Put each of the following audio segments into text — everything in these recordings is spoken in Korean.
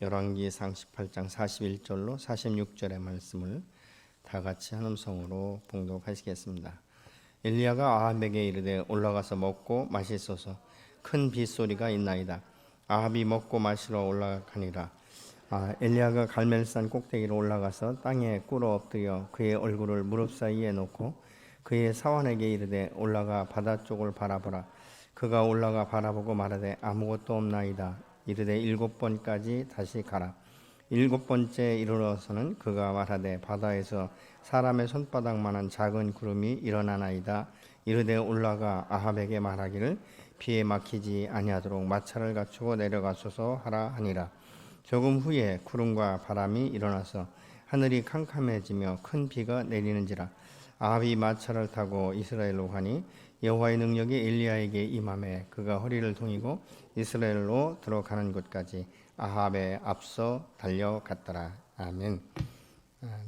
열왕기상 18장 41절로 46절의 말씀을 다 같이 한 음성으로 봉독하시겠습니다. 엘리야가 아합에게 이르되 올라가서 먹고 마시소서. 큰 빗소리가 있나이다. 아합이 먹고 마시러 올라가니라. 엘리야가 갈멜산 꼭대기로 올라가서 땅에 꿇어 엎드려 그의 얼굴을 무릎 사이에 놓고 그의 사환에게 이르되 올라가 바다 쪽을 바라보라. 그가 올라가 바라보고 말하되 아무것도 없나이다. 이르되 7번까지 다시 가라. 7번째 이르러서는 그가 말하되 바다에서 사람의 손바닥만한 작은 구름이 일어나나이다. 이르되 올라가 아합에게 말하기를 비에 막히지 아니하도록 마차를 갖추고 내려가소서 하라 하니라. 조금 후에 구름과 바람이 일어나서 하늘이 캄캄해지며 큰 비가 내리는지라. 아합이 마차를 타고 이스라엘로 가니 여호와의 능력이 엘리야에게 임하매 그가 허리를 동이고 이스라엘로 들어가는 곳까지 아합에 앞서 달려갔더라. 아멘.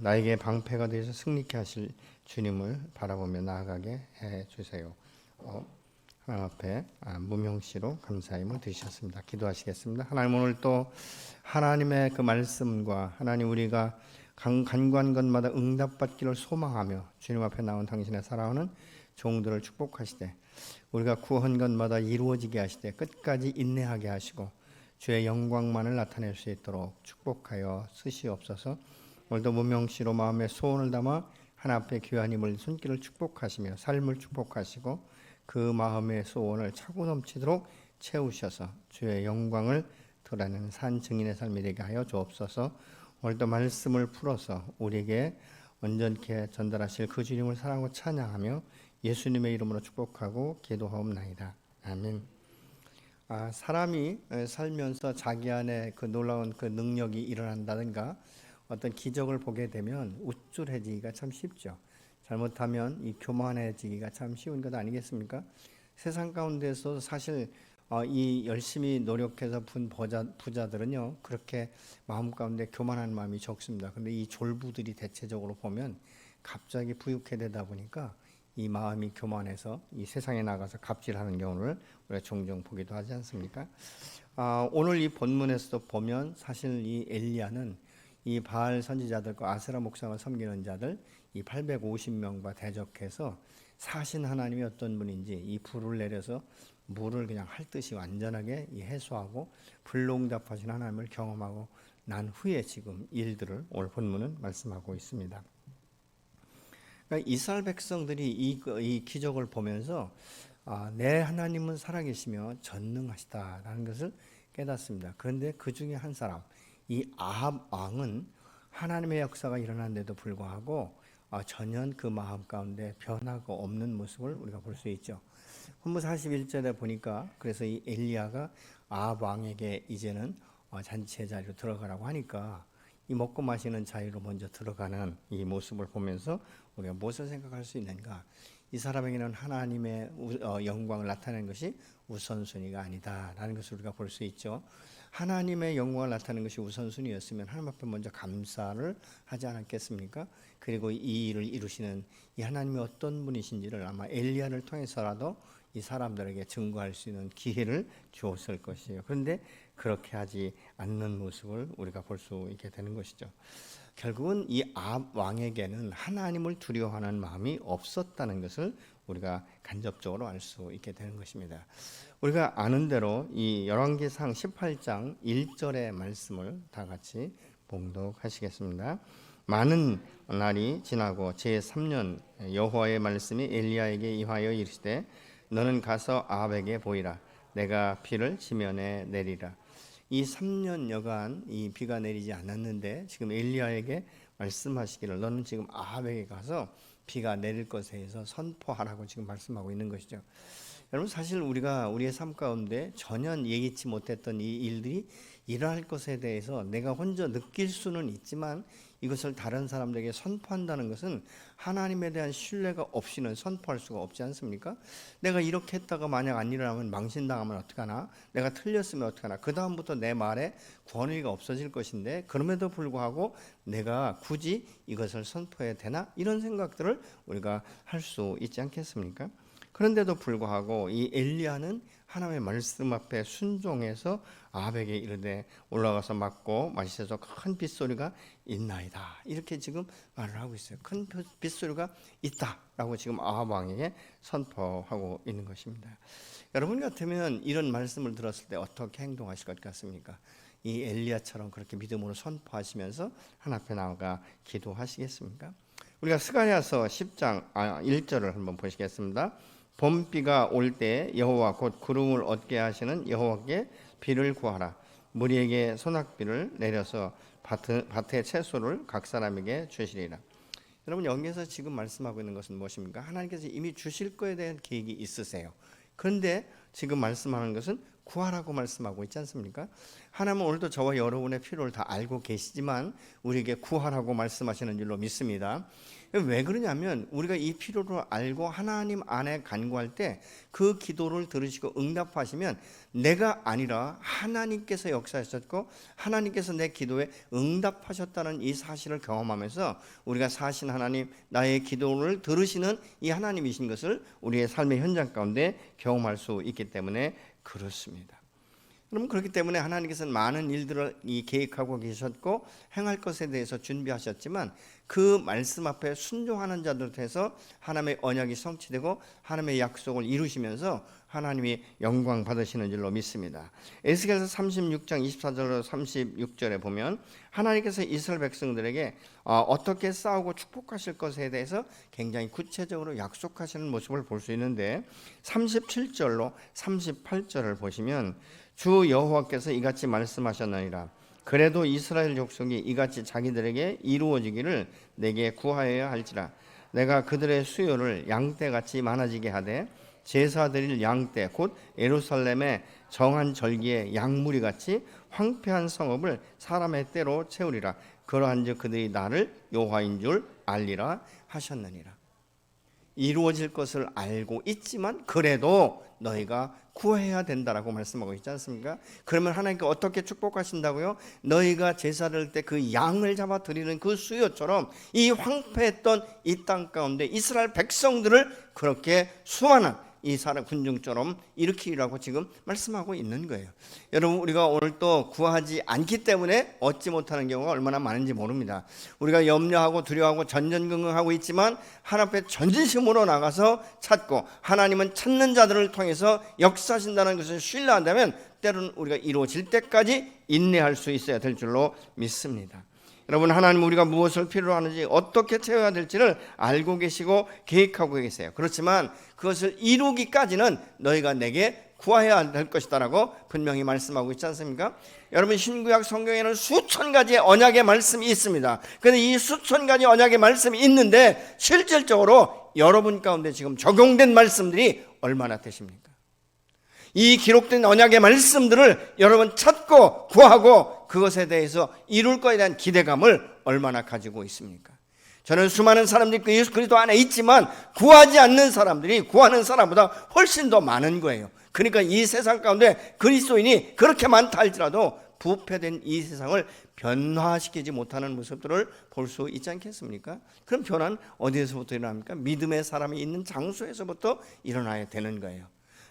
나에게 방패가 되어서 승리케 하실 주님을 바라보며 나아가게 해주세요. 하나님 앞에 무명시로 감사함을 드리셨습니다. 기도하시겠습니다. 하나님, 오늘 또 하나님의 그 말씀과 하나님 우리가 간구한 것마다 응답받기를 소망하며 주님 앞에 나온 당신의 살아오는 종들을 축복하시되 우리가 구한 것마다 이루어지게 하시되 끝까지 인내하게 하시고 주의 영광만을 나타낼 수 있도록 축복하여 쓰시옵소서. 오늘도 무명시로 마음의 소원을 담아 하나님 앞에 귀한 힘을 손길을 축복하시며 삶을 축복하시고 그 마음의 소원을 차고 넘치도록 채우셔서 주의 영광을 드러내는 산 증인의 삶이 되게 하여 주옵소서. 오늘도 말씀을 풀어서 우리에게 온전케 전달하실 그 주님을 사랑하고 찬양하며 예수님의 이름으로 축복하고 기도하옵나이다. 아멘. 사람이 살면서 자기 안에 그 놀라운 그 능력이 일어난다든가 어떤 기적을 보게 되면 우쭐해지기가 참 쉽죠. 잘못하면 이 교만해지기가 참 쉬운 것 아니겠습니까? 세상 가운데서 사실 이 열심히 노력해서 분 부자들은요 그렇게 마음 가운데 교만한 마음이 적습니다. 그런데 이 졸부들이 대체적으로 보면 갑자기 부유하게 되다 보니까 이 마음이 교만해서 이 세상에 나가서 갑질하는 경우를 우리가 종종 보기도 하지 않습니까? 오늘 이 본문에서도 보면 사실 이 엘리야는 이 바알 선지자들과 아세라 목상을 섬기는 자들 이 850명과 대적해서 사신 하나님이 어떤 분인지 이 불을 내려서 물을 그냥 핥듯이 완전하게 해소하고 불농답하신 하나님을 경험하고 난 후에 지금 일들을 오늘 본문은 말씀하고 있습니다. 그러니까 이스라엘 백성들이 이 기적을 보면서 내 하나님은 살아계시며 전능하시다라는 것을 깨닫습니다. 그런데 그 중에 한 사람, 이 아합 왕은 하나님의 역사가 일어났는데도 불구하고 전혀 그 마음 가운데 변화가 없는 모습을 우리가 볼 수 있죠. 본문 41절에 보니까 그래서 이 엘리야가 아합 왕에게 이제는 잔치의 자리로 들어가라고 하니까 이 먹고 마시는 자리로 먼저 들어가는 이 모습을 보면서 우리가 무엇을 생각할 수 있는가? 이 사람에게는 하나님의 영광을 나타내는 것이 우선순위가 아니다라는 것을 우리가 볼 수 있죠. 하나님의 영광을 나타내는 것이 우선순위였으면 하나님 앞에 먼저 감사를 하지 않았겠습니까? 그리고 이 일을 이루시는 이 하나님이 어떤 분이신지를 아마 엘리야를 통해서라도 이 사람들에게 증거할 수 있는 기회를 주었을 것이에요. 그런데 그렇게 하지 않는 모습을 우리가 볼 수 있게 되는 것이죠. 결국은 이 아합 왕에게는 하나님을 두려워하는 마음이 없었다는 것을 우리가 간접적으로 알 수 있게 되는 것입니다. 우리가 아는 대로 이 열왕기상 18장 1절의 말씀을 다 같이 봉독하시겠습니다. 많은 날이 지나고 제3년 여호와의 말씀이 엘리야에게 임하여 이르시되 너는 가서 아합에게 보이라. 내가 비를 지면에 내리라. 이 3년여간 이 비가 내리지 않았는데 지금 엘리야에게 말씀하시기를 너는 지금 아합에게 가서 비가 내릴 것에 대해서 선포하라고 지금 말씀하고 있는 것이죠. 여러분, 사실 우리가 우리의 삶 가운데 전혀 예기치 못했던 이 일들이 일어날 것에 대해서 내가 혼자 느낄 수는 있지만 이것을 다른 사람들에게 선포한다는 것은 하나님에 대한 신뢰가 없이는 선포할 수가 없지 않습니까? 내가 이렇게 했다가 만약 안 일어나면 망신당하면 어떡하나? 내가 틀렸으면 어떡하나? 그 다음부터 내 말에 권위가 없어질 것인데 그럼에도 불구하고 내가 굳이 이것을 선포해야 되나? 이런 생각들을 우리가 할 수 있지 않겠습니까? 그런데도 불구하고 이 엘리야는 하나님의 말씀 앞에 순종해서 아합에게 이르되 올라가서 맞고 마시소서 큰 빗소리가 있나이다. 이렇게 지금 말을 하고 있어요. 큰 빗소리가 있다라고 지금 아합 왕에게 선포하고 있는 것입니다. 여러분 같으면 이런 말씀을 들었을 때 어떻게 행동하실 것 같습니까? 이 엘리야처럼 그렇게 믿음으로 선포하시면서 하나님 앞에 나아가 기도하시겠습니까? 우리가 스가랴서 10장 1절을 한번 보시겠습니다. 봄비가 올 때 여호와 곧 구름을 얻게 하시는 여호와께 비를 구하라. 무리에게 소낙비를 내려서 밭의 채소를 각 사람에게 주시리라. 여러분 여기서 지금 말씀하고 있는 것은 무엇입니까? 하나님께서 이미 주실 것에 대한 계획이 있으세요. 그런데 지금 말씀하는 것은 구하라고 말씀하고 있지 않습니까? 하나님은 오늘도 저와 여러분의 필요를 다 알고 계시지만 우리에게 구하라고 말씀하시는 줄로 믿습니다. 왜 그러냐면 우리가 이 필요를 알고 하나님 안에 간구할 때 그 기도를 들으시고 응답하시면 내가 아니라 하나님께서 역사하셨고 하나님께서 내 기도에 응답하셨다는 이 사실을 경험하면서 우리가 사신 하나님, 나의 기도를 들으시는 이 하나님이신 것을 우리의 삶의 현장 가운데 경험할 수 있기 때문에 그렇습니다. 그럼 그렇기 때문에 하나님께서는 많은 일들을 계획하고 계셨고 행할 것에 대해서 준비하셨지만 그 말씀 앞에 순종하는 자들 통해서 하나님의 언약이 성취되고 하나님의 약속을 이루시면서 하나님이 영광 받으시는 줄로 믿습니다. 에스겔서 36장 24절로 36절에 보면 하나님께서 이스라엘 백성들에게 어떻게 싸우고 축복하실 것에 대해서 굉장히 구체적으로 약속하시는 모습을 볼 수 있는데 37절로 38절을 보시면 주 여호와께서 이같이 말씀하셨나니라. 그래도 이스라엘 족속이 이같이 자기들에게 이루어지기를 내게 구하여야 할지라. 내가 그들의 수요를 양떼같이 많아지게 하되 제사 드릴 양떼 곧 예루살렘의 정한 절기의 양무리같이 황폐한 성읍을 사람의 떼로 채우리라. 그러한즉 그들이 나를 여호와인 줄 알리라 하셨느니라. 이루어질 것을 알고 있지만 그래도 너희가 구해야 된다라고 말씀하고 있지 않습니까? 그러면 하나님께 어떻게 축복하신다고요? 너희가 제사를 때 그 양을 잡아 드리는 그 수요처럼 이 황폐했던 이 땅 가운데 이스라엘 백성들을 그렇게 수많은 이 사람 군중처럼 일으키라고 지금 말씀하고 있는 거예요. 여러분 우리가 오늘 또 구하지 않기 때문에 얻지 못하는 경우가 얼마나 많은지 모릅니다. 우리가 염려하고 두려워하고 전전긍긍하고 있지만 하나님 앞에 전진심으로 나가서 찾고 하나님은 찾는 자들을 통해서 역사하신다는 것을 신뢰한다면 때로는 우리가 이루어질 때까지 인내할 수 있어야 될 줄로 믿습니다. 여러분 하나님 우리가 무엇을 필요로 하는지 어떻게 채워야 될지를 알고 계시고 계획하고 계세요. 그렇지만 그것을 이루기까지는 너희가 내게 구해야 될 것이다라고 분명히 말씀하고 있지 않습니까? 여러분 신구약 성경에는 수천 가지의 언약의 말씀이 있습니다. 그런데 이 수천 가지 언약의 말씀이 있는데 실질적으로 여러분 가운데 지금 적용된 말씀들이 얼마나 되십니까? 이 기록된 언약의 말씀들을 여러분 찾고 구하고 그것에 대해서 이룰 것에 대한 기대감을 얼마나 가지고 있습니까? 저는 수많은 사람들이 예수 그리스도 안에 있지만 구하지 않는 사람들이 구하는 사람보다 훨씬 더 많은 거예요. 그러니까 이 세상 가운데 그리스도인이 그렇게 많다 할지라도 부패된 이 세상을 변화시키지 못하는 모습들을 볼 수 있지 않겠습니까? 그럼 변화는 어디에서부터 일어납니까? 믿음의 사람이 있는 장소에서부터 일어나야 되는 거예요.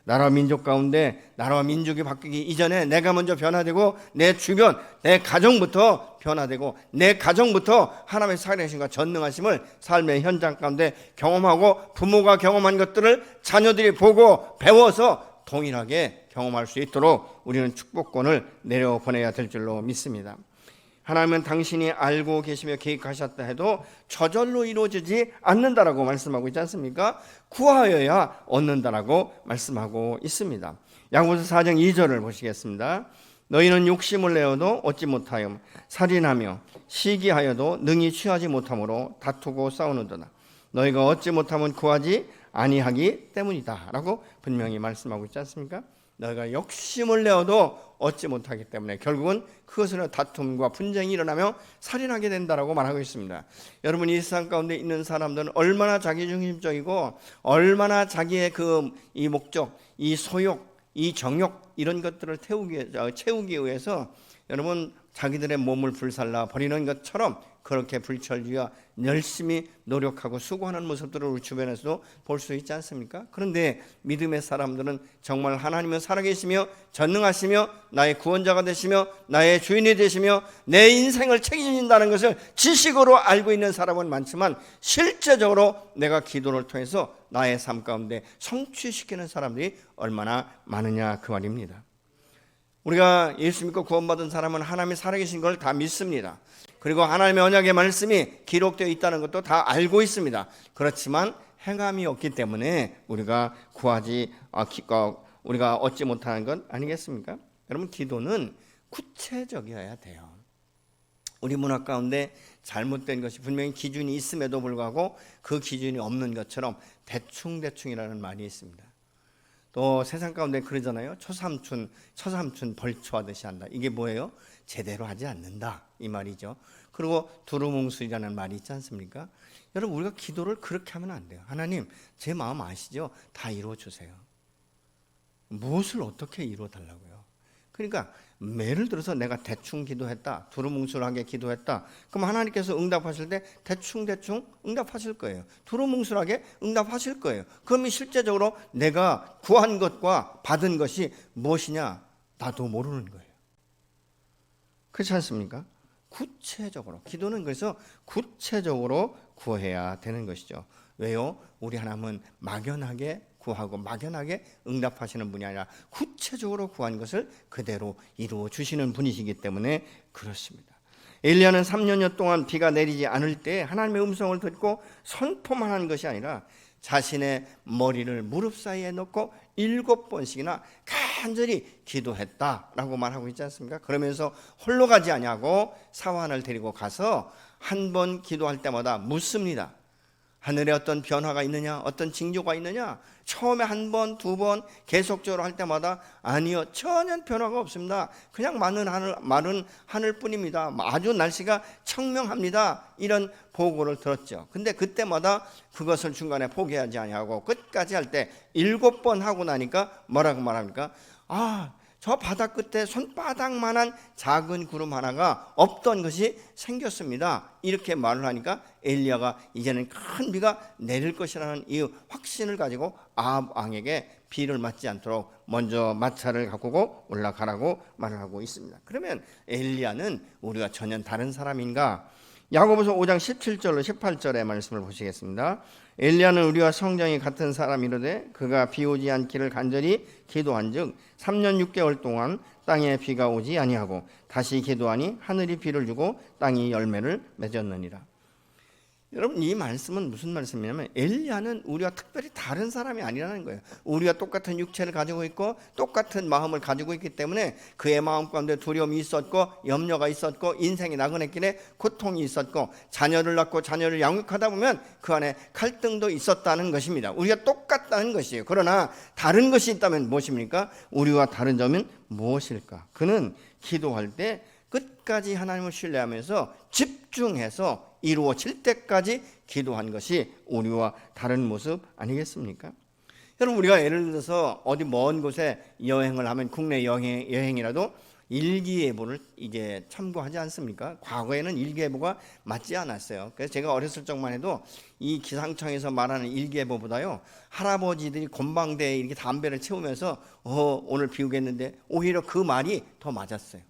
나라와 민족 가운데 나라와 민족이 바뀌기 이전에 내가 먼저 변화되고 내 주변, 내 가정부터 변화되고 내 가정부터 하나님의 살아계심과 전능하심을 삶의 현장 가운데 경험하고 부모가 경험한 것들을 자녀들이 보고 배워서 동일하게 경험할 수 있도록 우리는 축복권을 내려보내야 될 줄로 믿습니다. 하나님은 당신이 알고 계시며 계획하셨다 해도 저절로 이루어지지 않는다라고 말씀하고 있지 않습니까? 구하여야 얻는다라고 말씀하고 있습니다. 야고보서 4장 2절을 보시겠습니다. 너희는 욕심을 내어도 얻지 못하여 살인하며 시기하여도 능히 취하지 못함으로 다투고 싸우는도다. 너희가 얻지 못하면 구하지 아니하기 때문이다 라고 분명히 말씀하고 있지 않습니까? 너희가 욕심을 내어도 얻지 못하기 때문에 결국은 그것으로 다툼과 분쟁이 일어나며 살인하게 된다라고 말하고 있습니다. 여러분 이 세상 가운데 있는 사람들은 얼마나 자기중심적이고 얼마나 자기의 이 목적, 이 소욕, 이 정욕 이런 것들을 채우기 위해서 여러분 자기들의 몸을 불살라 버리는 것처럼 그렇게 불철주야 열심히 노력하고 수고하는 모습들을 우리 주변에서도 볼 수 있지 않습니까? 그런데 믿음의 사람들은 정말 하나님은 살아계시며 전능하시며 나의 구원자가 되시며 나의 주인이 되시며 내 인생을 책임진다는 것을 지식으로 알고 있는 사람은 많지만 실제적으로 내가 기도를 통해서 나의 삶 가운데 성취시키는 사람들이 얼마나 많으냐 그 말입니다. 우리가 예수 믿고 구원받은 사람은 하나님이 살아계신 걸 다 믿습니다. 그리고 하나님의 언약의 말씀이 기록되어 있다는 것도 다 알고 있습니다. 그렇지만 행함이 없기 때문에 우리가 우리가 얻지 못하는 것 아니겠습니까? 여러분 기도는 구체적이어야 돼요. 우리 문화 가운데 잘못된 것이 분명히 기준이 있음에도 불구하고 그 기준이 없는 것처럼 대충이라는 말이 있습니다. 또 세상 가운데 그러잖아요. 처삼촌 벌초하듯이 한다. 이게 뭐예요? 제대로 하지 않는다 이 말이죠. 그리고 두루뭉술이라는 말이 있지 않습니까? 여러분 우리가 기도를 그렇게 하면 안 돼요. 하나님 제 마음 아시죠? 다 이루어 주세요. 무엇을 어떻게 이루어 달라고요? 그러니까 예를 들어서 내가 대충 기도했다, 두루뭉술하게 기도했다. 그럼 하나님께서 응답하실 때 대충 응답하실 거예요. 두루뭉술하게 응답하실 거예요. 그러면 실제적으로 내가 구한 것과 받은 것이 무엇이냐 나도 모르는 거예요. 그렇지 않습니까? 구체적으로 기도는 그래서 구체적으로 구해야 되는 것이죠. 왜요? 우리 하나님은 막연하게 구하고 막연하게 응답하시는 분이 아니라 구체적으로 구한 것을 그대로 이루어 주시는 분이시기 때문에 그렇습니다. 엘리야는 3년여 동안 비가 내리지 않을 때 하나님의 음성을 듣고 선포만 한 것이 아니라 자신의 머리를 무릎 사이에 넣고 7번씩이나 간절히 기도했다라고 말하고 있지 않습니까? 그러면서 홀로 가지 아니하고 사환을 데리고 가서 한 번 기도할 때마다 묻습니다. 하늘에 어떤 변화가 있느냐, 어떤 징조가 있느냐? 처음에 한 번, 두 번 계속적으로 할 때마다 아니요, 전혀 변화가 없습니다. 그냥 마른 하늘뿐입니다. 아주 날씨가 청명합니다. 이런 보고를 들었죠. 근데 그때마다 그것을 중간에 포기하지 아니하고 끝까지 할 때 7번 하고 나니까 뭐라고 말합니까? 저 바다 끝에 손바닥만한 작은 구름 하나가 없던 것이 생겼습니다. 이렇게 말을 하니까 엘리야가 이제는 큰 비가 내릴 것이라는 이 확신을 가지고 아합 왕에게 비를 맞지 않도록 먼저 마차를 가꾸고 올라가라고 말을 하고 있습니다. 그러면 엘리야는 우리가 전혀 다른 사람인가? 야고보서 5장 17절로 18절의 말씀을 보시겠습니다. 엘리야는 우리와 성정이 같은 사람이로되 그가 비 오지 않기를 간절히 기도한즉 3년 6개월 동안 땅에 비가 오지 아니하고 다시 기도하니 하늘이 비를 주고 땅이 열매를 맺었느니라. 여러분 이 말씀은 무슨 말씀이냐면 엘리야는 우리와 특별히 다른 사람이 아니라는 거예요. 우리와 똑같은 육체를 가지고 있고 똑같은 마음을 가지고 있기 때문에 그의 마음 가운데 두려움이 있었고 염려가 있었고 인생이 나그네길에 고통이 있었고 자녀를 낳고 자녀를 양육하다 보면 그 안에 갈등도 있었다는 것입니다. 우리가 똑같다는 것이에요. 그러나 다른 것이 있다면 무엇입니까? 우리와 다른 점은 무엇일까? 그는 기도할 때 끝까지 하나님을 신뢰하면서 집중해서 이루어질 때까지 기도한 것이 우리와 다른 모습 아니겠습니까? 여러분 우리가 예를 들어서 어디 먼 곳에 여행을 하면 국내 여행이라도 일기예보를 이제 참고하지 않습니까? 과거에는 일기예보가 맞지 않았어요. 그래서 제가 어렸을 적만 해도 이 기상청에서 말하는 일기예보보다요 할아버지들이 곤방대에 이렇게 담배를 채우면서 오늘 비 오겠는데 오히려 그 말이 더 맞았어요.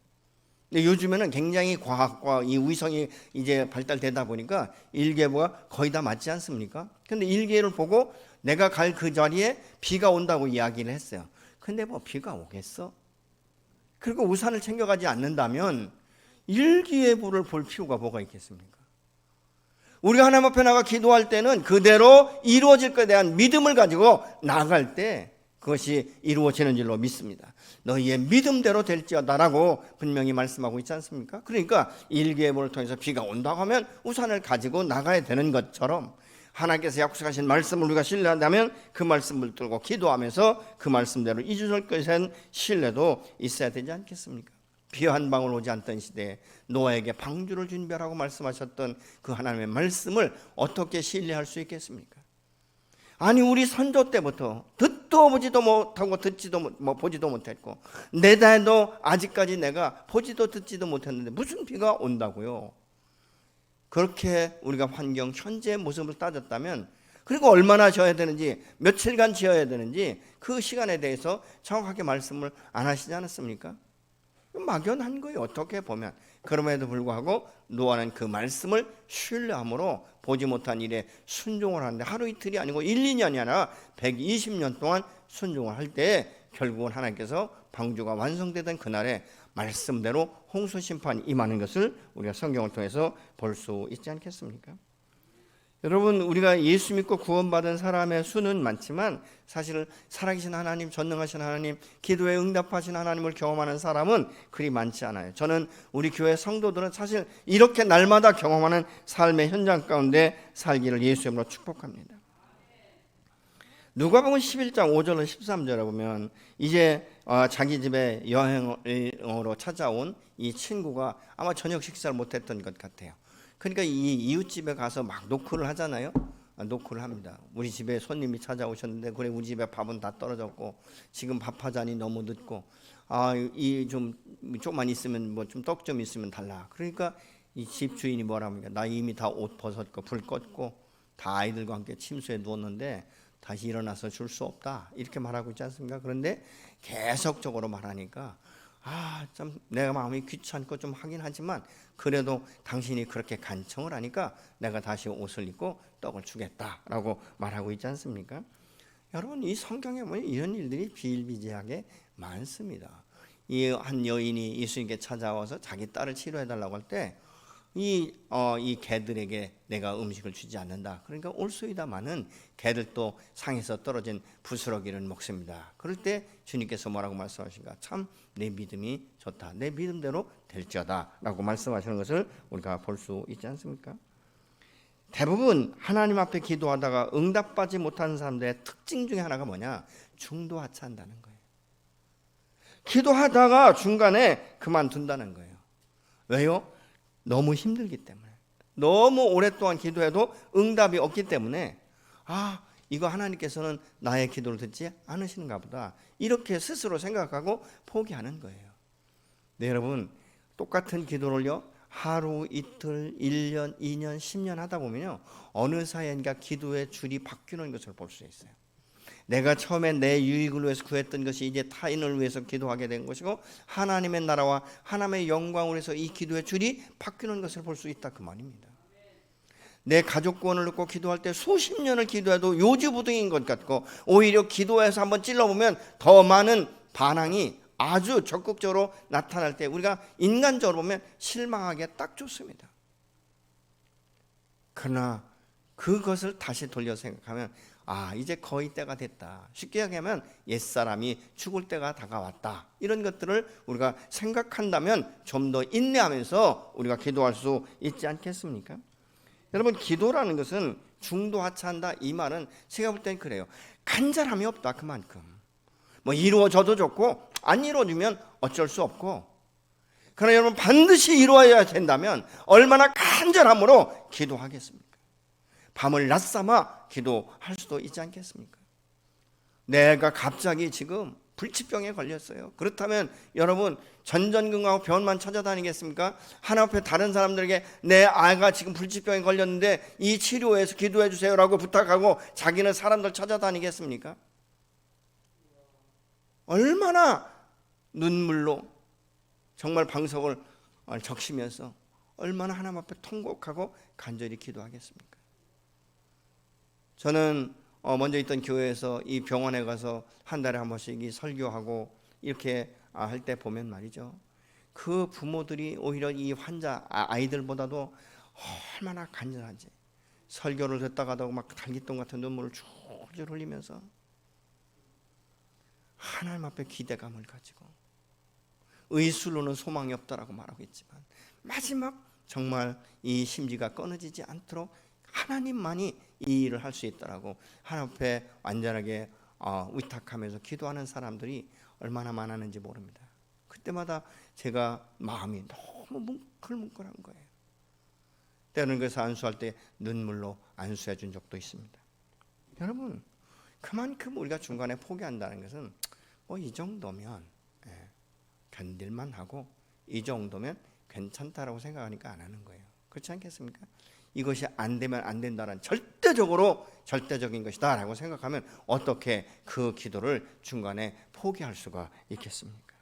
근데 요즘에는 굉장히 과학과 이 위성이 이제 발달되다 보니까 일기예보가 거의 다 맞지 않습니까? 근데 일기예보를 보고 내가 갈 그 자리에 비가 온다고 이야기를 했어요. 근데 뭐 비가 오겠어? 그리고 우산을 챙겨가지 않는다면 일기예보를 볼 필요가 뭐가 있겠습니까? 우리가 하나님 앞에 나가 기도할 때는 그대로 이루어질 것에 대한 믿음을 가지고 나아갈 때 그것이 이루어지는 줄로 믿습니다. 너희의 믿음대로 될지어다라고 분명히 말씀하고 있지 않습니까? 그러니까 일기예보를 통해서 비가 온다고 하면 우산을 가지고 나가야 되는 것처럼 하나님께서 약속하신 말씀을 우리가 신뢰한다면 그 말씀을 들고 기도하면서 그 말씀대로 이루어질 것에 대한 신뢰도 있어야 되지 않겠습니까? 비 한 방울 오지 않던 시대에 노아에게 방주를 준비하라고 말씀하셨던 그 하나님의 말씀을 어떻게 신뢰할 수 있겠습니까? 아니 우리 선조 때부터 듣도 보지도 못하고 듣지도 보지도 못했고 내다에도 아직까지 내가 보지도 듣지도 못했는데 무슨 비가 온다고요? 그렇게 우리가 환경 현재의 모습을 따졌다면, 그리고 얼마나 지어야 되는지, 며칠간 지어야 되는지 그 시간에 대해서 정확하게 말씀을 안 하시지 않았습니까? 막연한 거예요, 어떻게 보면. 그럼에도 불구하고 노아는 그 말씀을 신뢰함으로 보지 못한 일에 순종을 하는데, 하루 이틀이 아니고 1, 2년이 아니라 120년 동안 순종을 할 때 결국은 하나님께서 방주가 완성되던 그날에 말씀대로 홍수 심판이 임하는 것을 우리가 성경을 통해서 볼 수 있지 않겠습니까? 여러분, 우리가 예수 믿고 구원받은 사람의 수는 많지만 사실 살아계신 하나님, 전능하신 하나님, 기도에 응답하신 하나님을 경험하는 사람은 그리 많지 않아요. 저는 우리 교회 성도들은 사실 이렇게 날마다 경험하는 삶의 현장 가운데 살기를 예수 이름으로 축복합니다. 누가복음 11장 5절로 13절에 보면 이제 자기 집에 여행으로 찾아온 이 친구가 아마 저녁 식사를 못했던 것 같아요. 그러니까 이 이웃집에 가서 막 노크를 하잖아요. 노크를 합니다. 우리 집에 손님이 찾아오셨는데, 그래 우리 집에 밥은 다 떨어졌고 지금 밥 하자니 너무 늦고, 이 좀만 있으면 뭐 좀 떡 좀 있으면 달라. 그러니까 이 집 주인이 뭐랍니까? 나 이미 다 옷 벗었고 불 껐고 다 아이들과 함께 침소에 누웠는데 다시 일어나서 줄 수 없다, 이렇게 말하고 있지 않습니까? 그런데 계속적으로 말하니까 참 내가 마음이 귀찮고 좀 하긴 하지만 그래도 당신이 그렇게 간청을 하니까 내가 다시 옷을 입고 떡을 주겠다라고 말하고 있지 않습니까? 여러분, 이 성경에 보면 이런 일들이 비일비재하게 많습니다. 이 한 여인이 예수님께 찾아와서 자기 딸을 치료해달라고 할 때 이 개들에게 내가 음식을 주지 않는다. 그러니까 올소이다마는 개들도 상에서 떨어진 부스러기를 먹습니다. 그럴 때 주님께서 뭐라고 말씀하신가? 참 내 믿음이 좋다, 내 믿음대로 될지어다 라고 말씀하시는 것을 우리가 볼 수 있지 않습니까? 대부분 하나님 앞에 기도하다가 응답받지 못하는 사람들의 특징 중에 하나가 뭐냐? 중도하차한다는 거예요. 기도하다가 중간에 그만둔다는 거예요. 왜요? 너무 힘들기 때문에, 너무 오랫동안 기도해도 응답이 없기 때문에 이거 하나님께서는 나의 기도를 듣지 않으시는가 보다, 이렇게 스스로 생각하고 포기하는 거예요. 네, 여러분, 똑같은 기도를요 하루, 이틀, 1년, 2년, 10년 하다 보면요 어느 사이인가 기도의 줄이 바뀌는 것을 볼 수 있어요. 내가 처음에 내 유익을 위해서 구했던 것이 이제 타인을 위해서 기도하게 된 것이고, 하나님의 나라와 하나님의 영광을 위해서 이 기도의 줄이 바뀌는 것을 볼 수 있다, 그 말입니다. 내 가족 구원을 놓고 기도할 때 수십 년을 기도해도 요지부동인 것 같고, 오히려 기도해서 한번 찔러보면 더 많은 반항이 아주 적극적으로 나타날 때 우리가 인간적으로 보면 실망하기에 딱 좋습니다. 그러나 그것을 다시 돌려 생각하면 이제 거의 때가 됐다, 쉽게 얘기하면 옛사람이 죽을 때가 다가왔다, 이런 것들을 우리가 생각한다면 좀 더 인내하면서 우리가 기도할 수 있지 않겠습니까? 여러분, 기도라는 것은 중도하차한다, 이 말은 제가 볼 땐 그래요. 간절함이 없다, 그만큼. 뭐 이루어져도 좋고 안 이루어지면 어쩔 수 없고, 그러나 여러분 반드시 이루어야 된다면 얼마나 간절함으로 기도하겠습니까? 밤을 낮삼아 기도할 수도 있지 않겠습니까? 내가 갑자기 지금 불치병에 걸렸어요. 그렇다면 여러분 전전긍긍하고 병원만 찾아다니겠습니까? 하나 앞에 다른 사람들에게 내 아이가 지금 불치병에 걸렸는데 이 치료해서 기도해 주세요라고 부탁하고 자기는 사람들 찾아다니겠습니까? 얼마나 눈물로 정말 방석을 적시면서 얼마나 하나님 앞에 통곡하고 간절히 기도하겠습니까? 저는 먼저 있던 교회에서 이 병원에 가서 한 달에 한 번씩 이 설교하고 이렇게 할 때 보면 말이죠, 그 부모들이 오히려 이 환자 아이들보다도 얼마나 간절한지, 설교를 듣다가도 막 달기똥 같은 눈물을 줄줄 흘리면서 하나님 앞에 기대감을 가지고, 의술로는 소망이 없다라고 말하고 있지만 마지막 정말 이 심지가 끊어지지 않도록 하나님만이 이 일을 할 수 있다라고 하나님 앞에 완전하게 위탁하면서 기도하는 사람들이 얼마나 많았는지 모릅니다. 그때마다 제가 마음이 너무 뭉클뭉클한 거예요. 때로는 그래서 안수할 때 눈물로 안수해 준 적도 있습니다. 여러분, 그만큼 우리가 중간에 포기한다는 것은 이 정도면 견딜만 하고 이 정도면 괜찮다라고 생각하니까 안 하는 거예요. 그렇지 않겠습니까? 이것이 안 되면 안 된다는 절대적인 것이다 라고 생각하면 어떻게 그 기도를 중간에 포기할 수가 있겠습니까?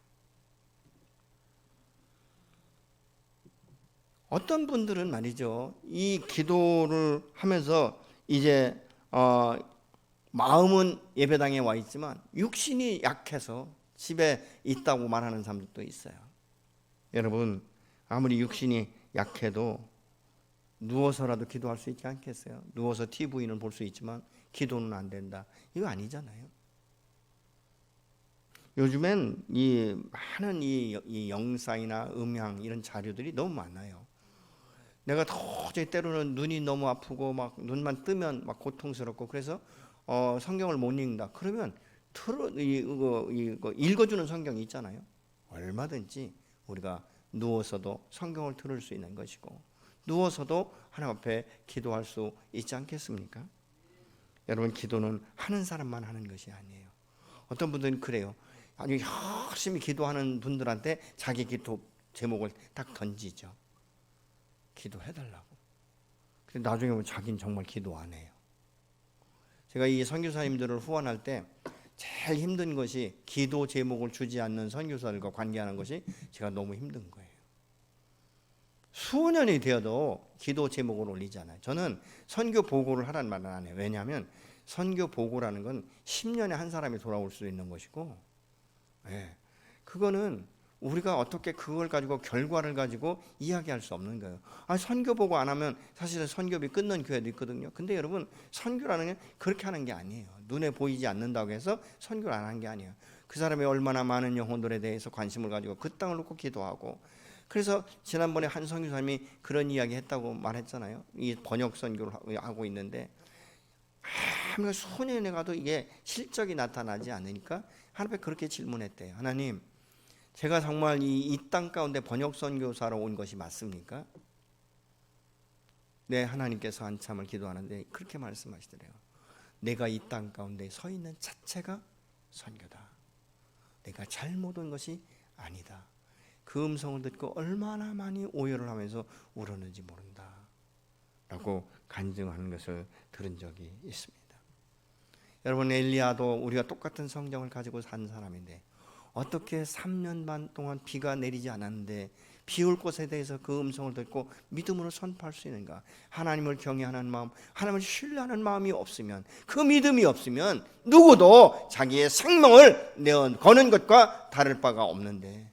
어떤 분들은 말이죠, 이 기도를 하면서 이제 마음은 예배당에 와 있지만 육신이 약해서 집에 있다고 말하는 사람들도 있어요. 여러분, 아무리 육신이 약해도 누워서라도 기도할 수 있지 않겠어요? 누워서 TV는 볼 수 있지만 기도는 안 된다. 이거 아니잖아요. 요즘엔 많은 이 영상이나 음향 이런 자료들이 너무 많아요. 내가 도저히 때로는 눈이 너무 아프고 막 눈만 뜨면 막 고통스럽고 그래서 성경을 못 읽는다. 그러면 이거 읽어주는 성경이 있잖아요. 얼마든지 우리가 누워서도 성경을 들을 수 있는 것이고 누워서도 하나님 앞에 기도할 수 있지 않겠습니까? 여러분, 기도는 하는 사람만 하는 것이 아니에요. 어떤 분들은 그래요. 아주 열심히 기도하는 분들한테 자기 기도 제목을 딱 던지죠. 기도해달라고. 근데 나중에 보면 자기는 정말 기도 안 해요. 제가 이 선교사님들을 후원할 때 제일 힘든 것이 기도 제목을 주지 않는 선교사들과 관계하는 것이 제가 너무 힘든 거예요. 수년이 되어도 기도 제목을 올리잖아요. 저는 선교 보고를 하라는 말은 안 해요. 왜냐하면 선교 보고라는 건 10년에 한 사람이 돌아올 수 있는 것이고, 그거는 우리가 어떻게 그걸 가지고 결과를 가지고 이야기할 수 없는 거예요. 선교 보고 안 하면 사실은 선교비 끊는 교회도 있거든요. 근데 여러분, 선교라는 게 그렇게 하는 게 아니에요. 눈에 보이지 않는다고 해서 선교를 안 하는 게 아니에요. 그 사람이 얼마나 많은 영혼들에 대해서 관심을 가지고 그 땅을 놓고 기도하고, 그래서 지난번에 한 선교사님이 그런 이야기 했다고 말했잖아요. 이 번역 선교를 하고 있는데 하나님 수년에 가도 이게 실적이 나타나지 않으니까 하나님께 그렇게 질문했대요. 하나님, 제가 정말 이 땅 가운데 번역 선교사로 온 것이 맞습니까? 네, 하나님께서 한참을 기도하는데 그렇게 말씀하시더래요. 내가 이 땅 가운데 서 있는 자체가 선교다. 내가 잘못 온 것이 아니다. 그 음성을 듣고 얼마나 많이 오열을 하면서 울었는지 모른다 라고 간증하는 것을 들은 적이 있습니다. 여러분, 엘리야도 우리가 똑같은 성경을 가지고 산 사람인데 어떻게 3년 반 동안 비가 내리지 않았는데 비 올 것에 대해서 그 음성을 듣고 믿음으로 선포할 수 있는가? 하나님을 경외하는 마음, 하나님을 신뢰하는 마음이 없으면, 그 믿음이 없으면 누구도 자기의 생명을 거는 것과 다를 바가 없는데,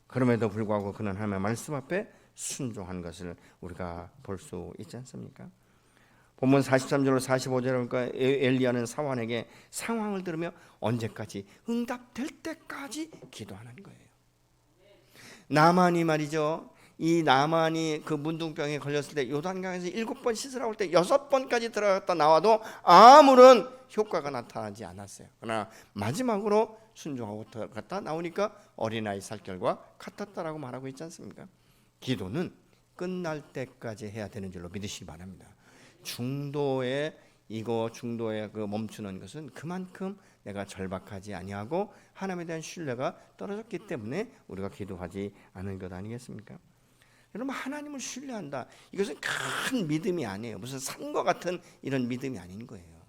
그럼에도 불구하고 그는 하나님의 말씀 앞에 순종한 것을 우리가 볼 수 있지 않습니까? 본문 43절로 45절에 보니까 엘리야는 사환에게 상황을 들으며 언제까지? 응답될 때까지 기도하는 거예요. 나만이 말이죠, 이 나만이 그 문둥병에 걸렸을 때 요단강에서 7번 씻으라고 할 때 6번까지 들어갔다 나와도 아무런 효과가 나타나지 않았어요. 그러나 마지막으로 순종하고 들어갔다 나오니까 어린아이 살결과 같았다라고 말하고 있지 않습니까? 기도는 끝날 때까지 해야 되는 줄로 믿으시기 바랍니다. 중도에 그 멈추는 것은 그만큼 내가 절박하지 아니하고 하나님에 대한 신뢰가 떨어졌기 때문에 우리가 기도하지 않은 것 아니겠습니까? 여러분, 하나님을 신뢰한다, 이것은 큰 믿음이 아니에요. 무슨 산과 같은 이런 믿음이 아닌 거예요.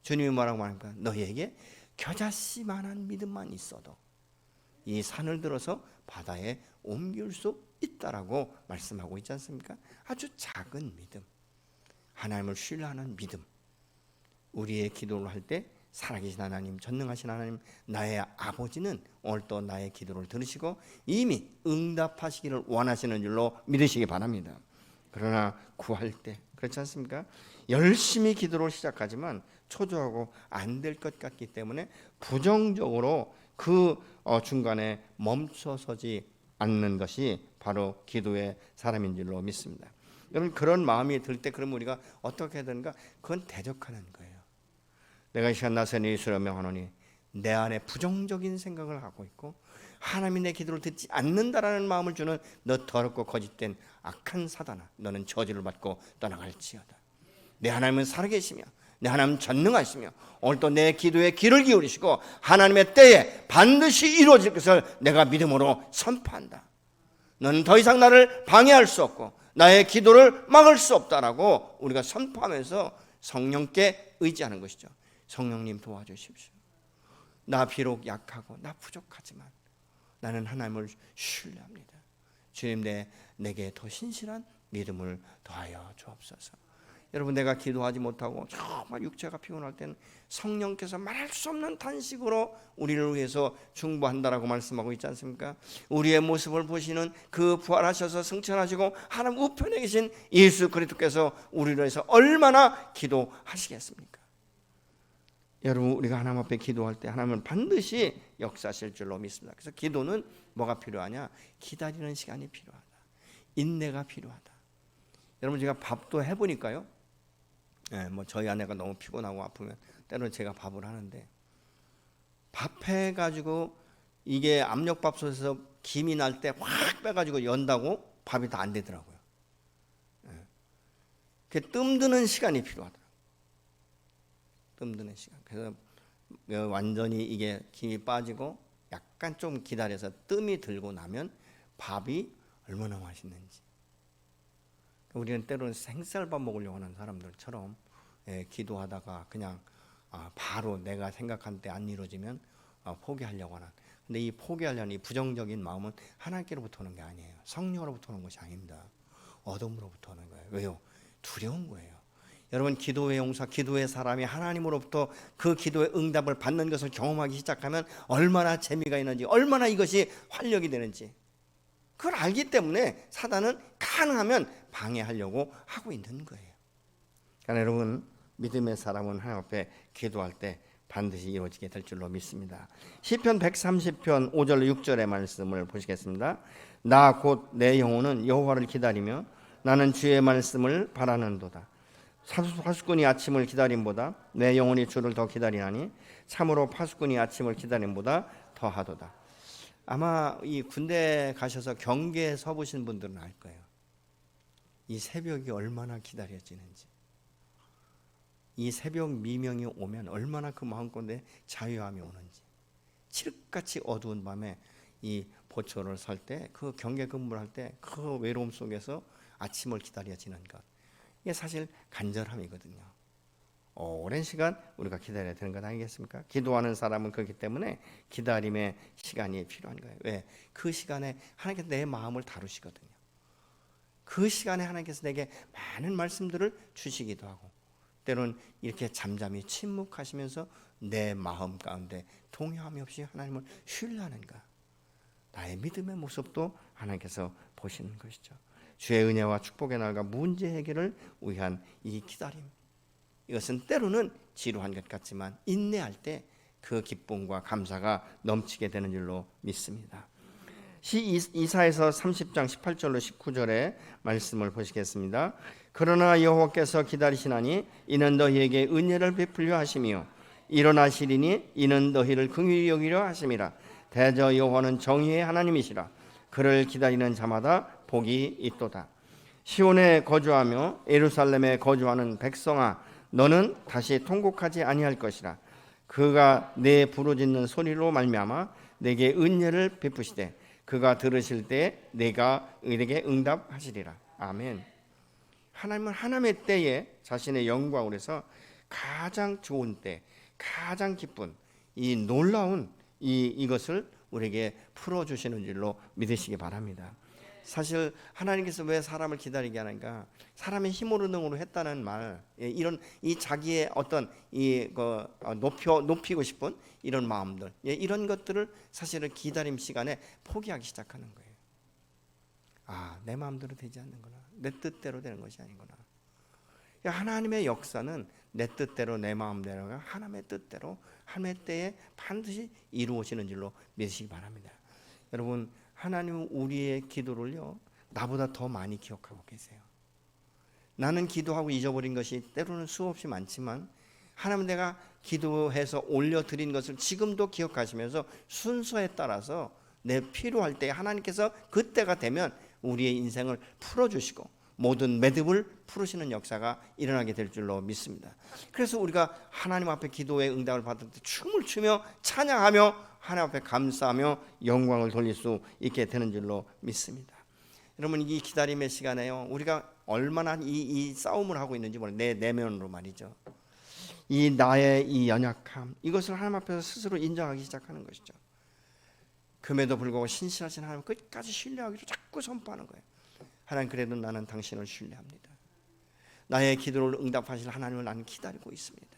주님이 뭐라고 말합니까? 너희에게 겨자씨만한 믿음만 있어도 이 산을 들어서 바다에 옮길 수 있다라고 말씀하고 있지 않습니까? 아주 작은 믿음, 하나님을 신뢰하는 믿음. 우리의 기도를 할 때 살아계신 하나님, 전능하신 하나님, 나의 아버지는 오늘 또 나의 기도를 들으시고 이미 응답하시기를 원하시는 줄로 믿으시기 바랍니다. 그러나 구할 때 그렇지 않습니까? 열심히 기도를 시작하지만 초조하고 안 될 것 같기 때문에 부정적으로 그 중간에 멈춰서지 않는 것이 바로 기도의 사람인 줄로 믿습니다. 여러분, 그런 마음이 들 때 그럼 우리가 어떻게 해야 되는가? 그건 대적하는 거예요. 내가 이 시간 나서 네 이스라엘 명하노니 내 안에 부정적인 생각을 하고 있고 하나님이 내 기도를 듣지 않는다라는 마음을 주는 너 더럽고 거짓된 악한 사단아, 너는 저주를 받고 떠나갈지어다. 내 하나님은 살아계시며 내 하나님 전능하시며 오늘도 내 기도에 귀를 기울이시고 하나님의 때에 반드시 이루어질 것을 내가 믿음으로 선포한다. 너는 더 이상 나를 방해할 수 없고 나의 기도를 막을 수 없다라고 우리가 선포하면서 성령께 의지하는 것이죠. 성령님 도와주십시오. 나 비록 약하고 나 부족하지만 나는 하나님을 신뢰합니다. 주님 내게 더 신실한 믿음을 더하여 주옵소서. 여러분, 내가 기도하지 못하고 정말 육체가 피곤할 때는 성령께서 말할 수 없는 단식으로 우리를 위해서 중보한다라고 말씀하고 있지 않습니까? 우리의 모습을 보시는 그 부활하셔서 승천하시고 하나님 우편에 계신 예수 그리스도께서 우리를 위해서 얼마나 기도하시겠습니까? 여러분, 우리가 하나님 앞에 기도할 때 하나님은 반드시 역사하실 줄로 믿습니다. 그래서 기도는 뭐가 필요하냐? 기다리는 시간이 필요하다. 인내가 필요하다. 여러분, 제가 밥도 해보니까요, 뭐 저희 아내가 너무 피곤하고 아프면 때로는 제가 밥을 하는데, 밥 해가지고 이게 압력밥솥에서 김이 날 때 확 빼가지고 연다고 밥이 다 안 되더라고요. 그 뜸드는 시간이 필요하더라고요. 뜸드는 시간. 그래서 완전히 이게 김이 빠지고 약간 좀 기다려서 뜸이 들고 나면 밥이 얼마나 맛있는지. 우리는 때로는 생쌀밥 먹으려고 하는 사람들처럼 기도하다가 그냥 바로 내가 생각한 때 안 이루어지면 포기하려고 하는. 근데 이 포기하려는 이 부정적인 마음은 하나님께로부터 오는 게 아니에요. 성령으로부터 오는 것이 아닙니다. 어둠으로부터 오는 거예요. 왜요? 두려운 거예요. 여러분, 기도의 용사, 기도의 사람이 하나님으로부터 그 기도의 응답을 받는 것을 경험하기 시작하면 얼마나 재미가 있는지, 얼마나 이것이 활력이 되는지 그걸 알기 때문에 사단은 가능하면 방해하려고 하고 있는 거예요. 그러니까 여러분, 믿음의 사람은 하나님 앞에 기도할 때 반드시 이루어지게 될 줄로 믿습니다. 시편 130편 5절 6절의 말씀을 보시겠습니다. 나 곧 내 영혼은 여호와를 기다리며 나는 주의 말씀을 바라는도다. 파수꾼이 아침을 기다림보다 내 영혼이 주를 더 기다리나니 참으로 파수꾼이 아침을 기다림보다 더하도다. 아마 이 군대 가셔서 경계에 서 보신 분들은 알 거예요. 이 새벽이 얼마나 기다려지는지, 이 새벽 미명이 오면 얼마나 그 마음가운데 자유함이 오는지. 칠흑같이 어두운 밤에 이 보초를 설 때, 그 경계 근무를 할 때 그 외로움 속에서 아침을 기다려지는 것, 이게 사실 간절함이거든요. 오랜 시간 우리가 기다려야 되는 것 아니겠습니까? 기도하는 사람은 그렇기 때문에 기다림의 시간이 필요한 거예요. 왜? 그 시간에 하나님께서 내 마음을 다루시거든요. 그 시간에 하나님께서 내게 많은 말씀들을 주시기도 하고, 때로는 이렇게 잠잠히 침묵하시면서 내 마음 가운데 동요함이 없이 하나님을 신뢰하는가, 나의 믿음의 모습도 하나님께서 보시는 것이죠. 주의 은혜와 축복의 날과 문제 해결을 위한 이 기다림, 이것은 때로는 지루한 것 같지만 인내할 때 그 기쁨과 감사가 넘치게 되는 줄로 믿습니다. 이사야서 30장 18절로 19절의 말씀을 보시겠습니다. 그러나 여호와께서 기다리시나니 이는 너희에게 은혜를 베풀려 하시며 일어나시리니 이는 너희를 긍휼히 여기려 하심이라. 대저 여호와는 정의의 하나님이시라. 그를 기다리는 자마다 복이 있도다. 시온에 거주하며 예루살렘에 거주하는 백성아, 너는 다시 통곡하지 아니할 것이라. 그가 내 부르짖는 소리로 말미암아 내게 은혜를 베푸시되 그가 들으실 때 내가 너에게 응답하시리라. 아멘. 하나님은 하나님의 때에 자신의 영광을 해서 가장 좋은 때, 가장 기쁜 이 놀라운 이것을 우리에게 풀어주시는 줄로 믿으시기 바랍니다. 사실 하나님께서 왜 사람을 기다리게 하는가? 사람의 힘으로 능으로 했다는 말, 이런 이 자기의 어떤 높이고 싶은 이런 마음들, 이런 것들을 사실은 기다림 시간에 포기하기 시작하는 거예요. 내 마음대로 되지 않는구나, 내 뜻대로 되는 것이 아니구나. 하나님의 역사는 내 뜻대로, 내 마음대로가 하나님의 뜻대로 하나님의 때에 반드시 이루어지는 줄로 믿으시기 바랍니다. 여러분, 하나님은 우리의 기도를요, 나보다 더 많이 기억하고 계세요. 나는 기도하고 잊어버린 것이 때로는 수없이 많지만 하나님은 내가 기도해서 올려드린 것을 지금도 기억하시면서 순서에 따라서 내 필요할 때 하나님께서 그때가 되면 우리의 인생을 풀어주시고 모든 매듭을 풀으시는 역사가 일어나게 될 줄로 믿습니다. 그래서 우리가 하나님 앞에 기도의 응답을 받을 때 춤을 추며 찬양하며 하나님 앞에 감사하며 영광을 돌릴 수 있게 되는 줄로 믿습니다. 여러분, 이 기다림의 시간에요, 우리가 얼마나 이 싸움을 하고 있는지 몰라요. 내 내면으로 말이죠. 이 나의 이 연약함, 이것을 하나님 앞에서 스스로 인정하기 시작하는 것이죠. 금에도 불구하고 신실하신 하나님 끝까지 신뢰하기로 자꾸 선포하는 거예요. 하나님, 그래도 나는 당신을 신뢰합니다. 나의 기도를 응답하실 하나님을 나는 기다리고 있습니다.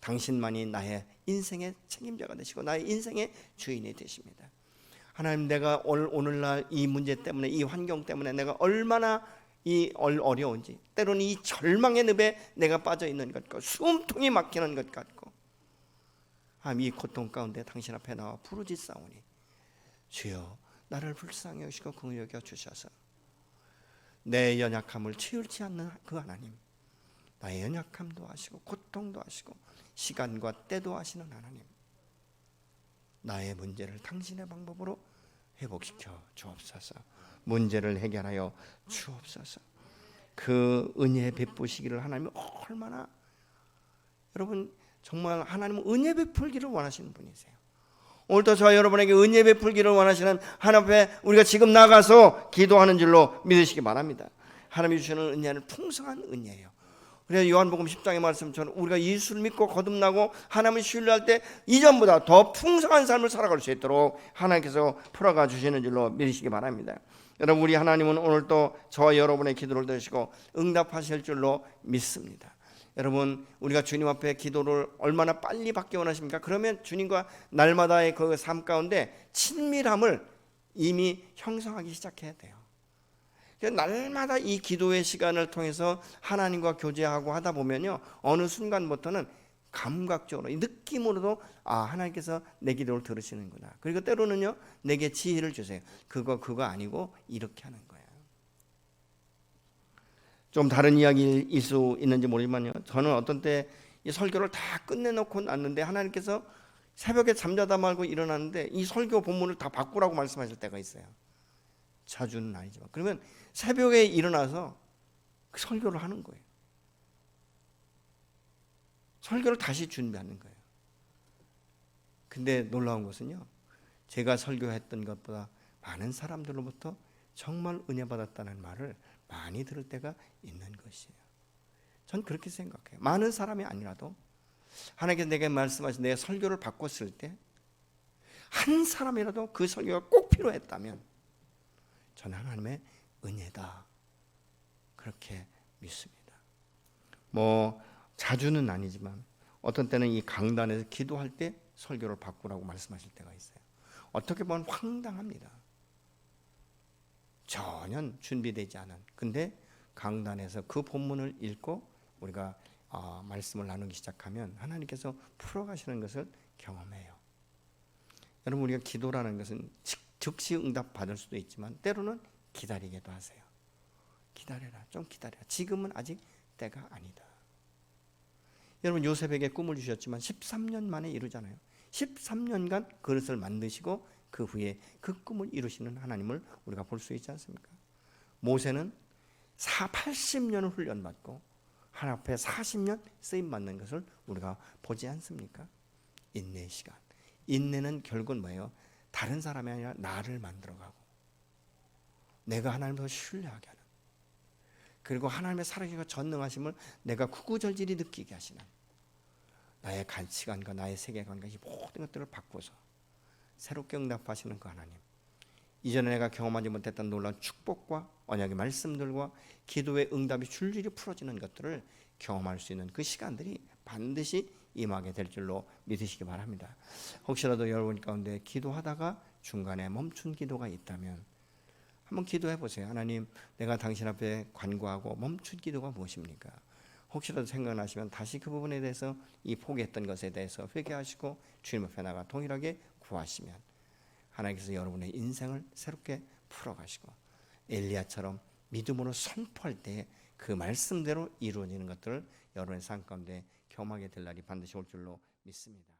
당신만이 나의 인생의 책임자가 되시고 나의 인생의 주인이 되십니다. 하나님, 내가 오늘날 이 문제 때문에, 이 환경 때문에 내가 얼마나 어려운지, 때로는 이 절망의 늪에 내가 빠져 있는 것 같고 숨통이 막히는 것 같고, 하나님, 이 고통 가운데 당신 앞에 나와 부르짖사오니 주여 나를 불쌍히 여기시고 긍휼히 여겨 주셔서 내 연약함을 치울지 않는 그 하나님, 나의 연약함도 아시고 고통도 아시고 시간과 때도 아시는 하나님, 나의 문제를 당신의 방법으로 회복시켜 주옵소서. 문제를 해결하여 주옵소서. 그 은혜 베푸시기를 하나님이 얼마나, 여러분 정말 하나님은 은혜 베풀기를 원하시는 분이세요. 오늘도 저와 여러분에게 은혜 베풀기를 원하시는 하나님 앞에 우리가 지금 나가서 기도하는 줄로 믿으시기 바랍니다. 하나님이 주시는 은혜는 풍성한 은혜예요. 그래서 요한복음 10장의 말씀처럼 우리가 예수를 믿고 거듭나고 하나님을 신뢰할 때 이전보다 더 풍성한 삶을 살아갈 수 있도록 하나님께서 풀어가 주시는 줄로 믿으시기 바랍니다. 여러분, 우리 하나님은 오늘도 저와 여러분의 기도를 들으시고 응답하실 줄로 믿습니다. 여러분, 우리가 주님 앞에 기도를 얼마나 빨리 받기 원하십니까? 그러면 주님과 날마다의 그 삶 가운데 친밀함을 이미 형성하기 시작해야 돼요. 날마다 이 기도의 시간을 통해서 하나님과 교제하고 하다 보면요, 어느 순간부터는 감각적으로, 느낌으로도 하나님께서 내 기도를 들으시는구나. 그리고 때로는요, 내게 지혜를 주세요. 그거 아니고 이렇게 하는 거예요. 좀 다른 이야기일 수 있는지 모르지만요, 저는 어떤 때 이 설교를 다 끝내놓고 났는데 하나님께서 새벽에 잠자다 말고 일어났는데 이 설교 본문을 다 바꾸라고 말씀하실 때가 있어요. 자주는 아니지만. 그러면 새벽에 일어나서 그 설교를 하는 거예요. 설교를 다시 준비하는 거예요. 근데 놀라운 것은요, 제가 설교했던 것보다 많은 사람들로부터 정말 은혜 받았다는 말을 많이 들을 때가 있는 것이에요. 전 그렇게 생각해요. 많은 사람이 아니라도 하나님께서 내게 말씀하신 내 설교를 바꿨을 때 한 사람이라도 그 설교가 꼭 필요했다면 저는 하나님의 은혜다, 그렇게 믿습니다. 자주는 아니지만 어떤 때는 이 강단에서 기도할 때 설교를 바꾸라고 말씀하실 때가 있어요. 어떻게 보면 황당합니다. 전혀 준비되지 않은, 근데 강단에서 그 본문을 읽고 우리가 말씀을 나누기 시작하면 하나님께서 풀어가시는 것을 경험해요. 여러분, 우리가 기도라는 것은 즉시 응답 받을 수도 있지만 때로는 기다리게도 하세요. 기다려라, 좀 기다려. 지금은 아직 때가 아니다. 여러분, 요셉에게 꿈을 주셨지만 13년 만에 이루잖아요. 13년간 그릇을 만드시고 그 후에 그 꿈을 이루시는 하나님을 우리가 볼 수 있지 않습니까? 모세는 80년을 훈련받고 하나님 앞에 40년 쓰임받는 것을 우리가 보지 않습니까? 인내의 시간. 인내는 결국은 뭐예요? 다른 사람이 아니라 나를 만들어가고 내가 하나님을 더 신뢰하게 하는, 그리고 하나님의 살아계시고 전능하심을 내가 구구절절히 느끼게 하시는, 나의 가치관과 나의 세계관과 이 모든 것들을 바꿔서 새롭게 응답하시는 그 하나님, 이전에 내가 경험하지 못했던 놀라운 축복과 언약의 말씀들과 기도의 응답이 줄줄이 풀어지는 것들을 경험할 수 있는 그 시간들이 반드시 임하게 될 줄로 믿으시기 바랍니다. 혹시라도 여러분 가운데 기도하다가 중간에 멈춘 기도가 있다면 한번 기도해 보세요. 하나님, 내가 당신 앞에 간구하고 멈춘 기도가 무엇입니까? 혹시라도 생각나시면 다시 그 부분에 대해서, 이 포기했던 것에 대해서 회개하시고 주님 앞에 나가 동일하게 구하시면 하나님께서 여러분의 인생을 새롭게 풀어가시고 엘리야처럼 믿음으로 선포할 때 그 말씀대로 이루어지는 것들을 여러분의 삶 가운데 경험하게 될 날이 반드시 올 줄로 믿습니다.